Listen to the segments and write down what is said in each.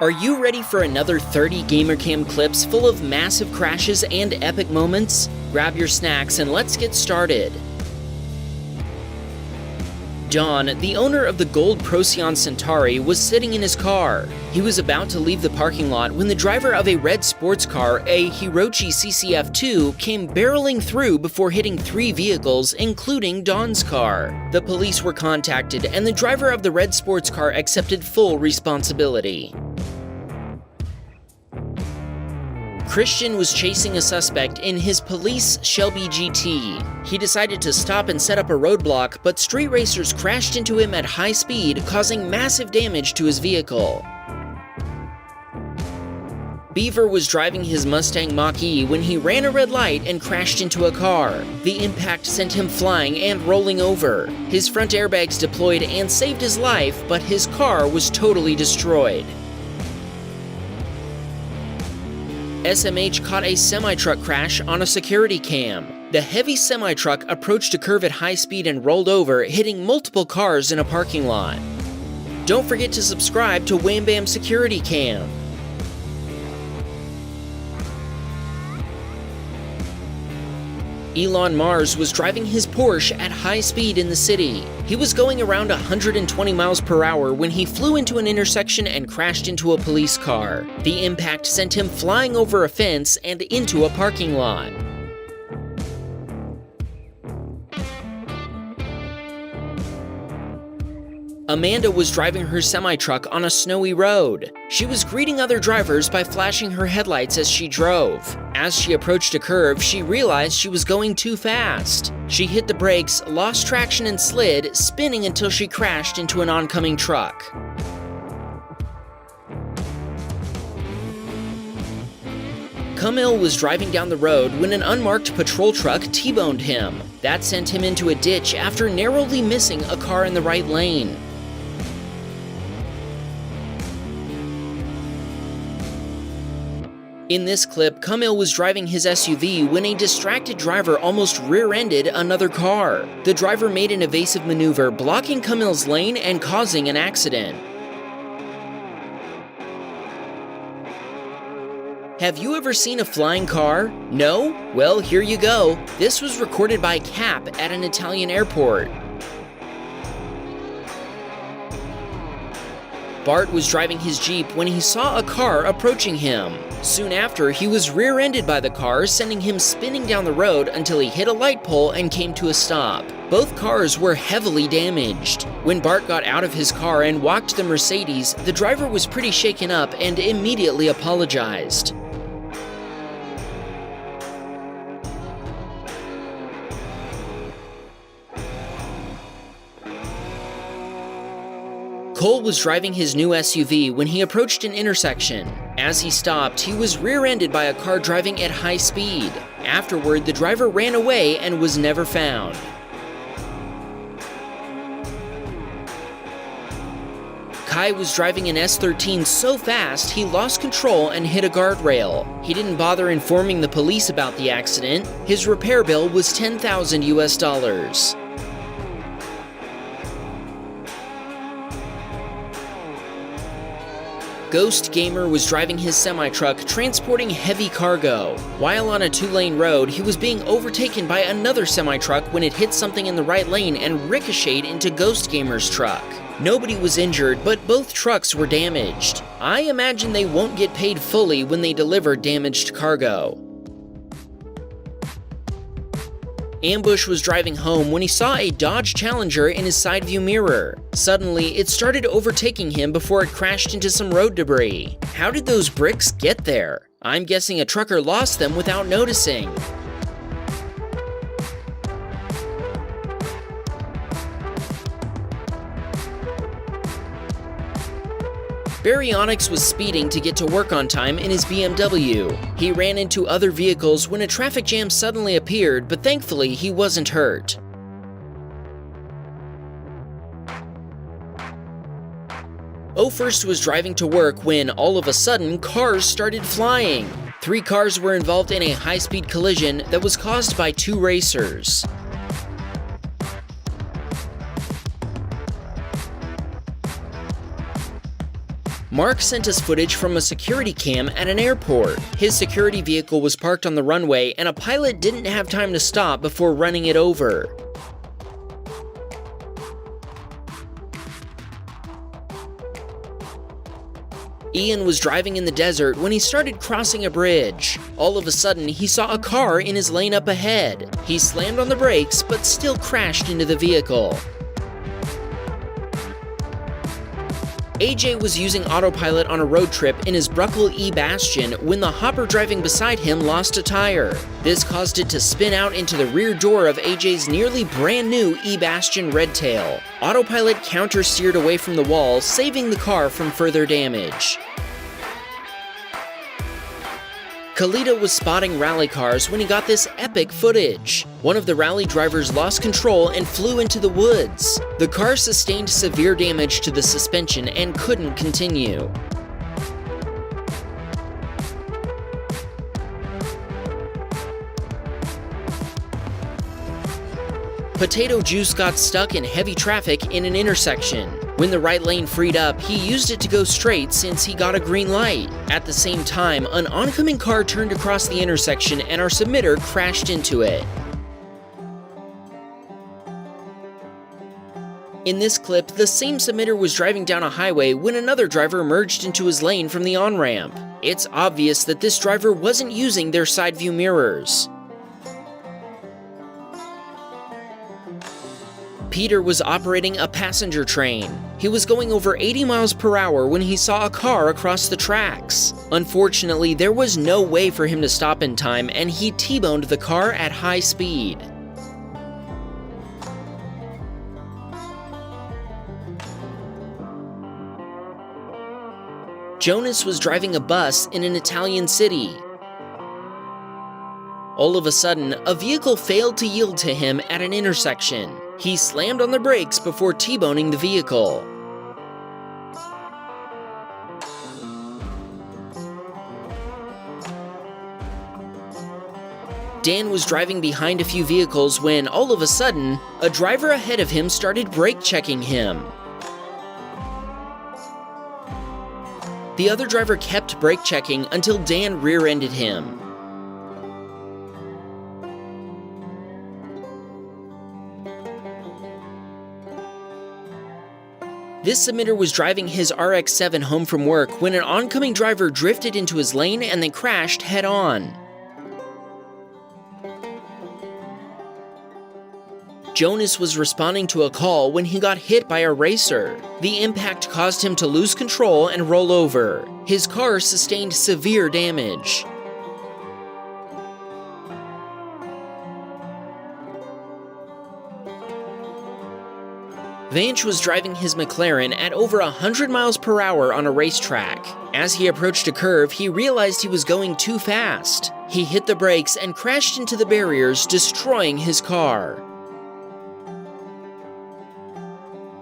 Are you ready for another 30 Gamercam clips full of massive crashes and epic moments? Grab your snacks and let's get started. Don, the owner of the gold Procyon Centauri, was sitting in his car. He was about to leave the parking lot when the driver of a red sports car, a Hirochi CCF2, came barreling through before hitting 3 vehicles, including Don's car. The police were contacted, and the driver of the red sports car accepted full responsibility. Christian was chasing a suspect in his police Shelby GT. He decided to stop and set up a roadblock, but street racers crashed into him at high speed, causing massive damage to his vehicle. Beaver was driving his Mustang Mach-E when he ran a red light and crashed into a car. The impact sent him flying and rolling over. His front airbags deployed and saved his life, but his car was totally destroyed. SMH caught a semi-truck crash on a security cam. The heavy semi-truck approached a curve at high speed and rolled over, hitting multiple cars in a parking lot. Don't forget to subscribe to Wham Baam Security Cam. Elon Mars was driving his Porsche at high speed in the city. He was going around 120 miles per hour when he flew into an intersection and crashed into a police car. The impact sent him flying over a fence and into a parking lot. Amanda was driving her semi-truck on a snowy road. She was greeting other drivers by flashing her headlights as she drove. As she approached a curve, she realized she was going too fast. She hit the brakes, lost traction and slid, spinning until she crashed into an oncoming truck. Camille was driving down the road when an unmarked patrol truck T-boned him. That sent him into a ditch after narrowly missing a car in the right lane. In this clip, Camille was driving his SUV when a distracted driver almost rear-ended another car. The driver made an evasive maneuver, blocking Camille's lane and causing an accident. Have you ever seen a flying car? No? Well, here you go. This was recorded by Cap at an Italian airport. Bart was driving his Jeep when he saw a car approaching him. Soon after, he was rear-ended by the car, sending him spinning down the road until he hit a light pole and came to a stop. Both cars were heavily damaged. When Bart got out of his car and walked to the Mercedes, the driver was pretty shaken up and immediately apologized. Cole was driving his new SUV when he approached an intersection. As he stopped, he was rear-ended by a car driving at high speed. Afterward, the driver ran away and was never found. Kai was driving an S13 so fast he lost control and hit a guardrail. He didn't bother informing the police about the accident. His repair bill was $10,000 US. Ghost Gamer was driving his semi-truck transporting heavy cargo. While on a 2-lane road, he was being overtaken by another semi-truck when it hit something in the right lane and ricocheted into Ghost Gamer's truck. Nobody was injured, but both trucks were damaged. I imagine they won't get paid fully when they deliver damaged cargo. Ambush was driving home when he saw a Dodge Challenger in his side view mirror. Suddenly, it started overtaking him before it crashed into some road debris. How did those bricks get there? I'm guessing a trucker lost them without noticing. Baryonyx was speeding to get to work on time in his BMW. He ran into other vehicles when a traffic jam suddenly appeared, but thankfully he wasn't hurt. O-First was driving to work when, all of a sudden, cars started flying. 3 cars were involved in a high-speed collision that was caused by 2 racers. Mark sent us footage from a security cam at an airport. His security vehicle was parked on the runway and a pilot didn't have time to stop before running it over. Ian was driving in the desert when he started crossing a bridge. All of a sudden, he saw a car in his lane up ahead. He slammed on the brakes, but still crashed into the vehicle. AJ was using Autopilot on a road trip in his Bruckle E Bastion when the hopper driving beside him lost a tire. This caused it to spin out into the rear door of AJ's nearly brand new E Bastion Redtail. Autopilot counter-steered away from the wall, saving the car from further damage. Khalida was spotting rally cars when he got this epic footage. One of the rally drivers lost control and flew into the woods. The car sustained severe damage to the suspension and couldn't continue. Potato Juice got stuck in heavy traffic in an intersection. When the right lane freed up, he used it to go straight since he got a green light. At the same time, an oncoming car turned across the intersection and our submitter crashed into it. In this clip, the same submitter was driving down a highway when another driver merged into his lane from the on-ramp. It's obvious that this driver wasn't using their side view mirrors. Peter was operating a passenger train. He was going over 80 miles per hour when he saw a car across the tracks. Unfortunately, there was no way for him to stop in time, and he T-boned the car at high speed. Jonas was driving a bus in an Italian city. All of a sudden, a vehicle failed to yield to him at an intersection. He slammed on the brakes before T-boning the vehicle. Dan was driving behind a few vehicles when, all of a sudden, a driver ahead of him started brake checking him. The other driver kept brake checking until Dan rear-ended him. This submitter was driving his RX-7 home from work when an oncoming driver drifted into his lane and then crashed head-on. Jonas was responding to a call when he got hit by a racer. The impact caused him to lose control and roll over. His car sustained severe damage. Vanch was driving his McLaren at over 100 miles per hour on a racetrack. As he approached a curve, he realized he was going too fast. He hit the brakes and crashed into the barriers, destroying his car.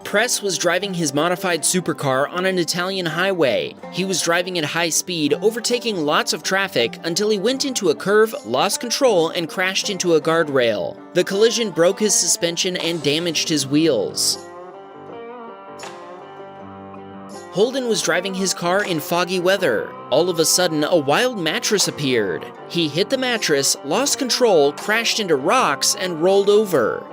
Press was driving his modified supercar on an Italian highway. He was driving at high speed, overtaking lots of traffic until he went into a curve, lost control, and crashed into a guardrail. The collision broke his suspension and damaged his wheels. Holden was driving his car in foggy weather. All of a sudden, a wild mattress appeared. He hit the mattress, lost control, crashed into rocks, and rolled over.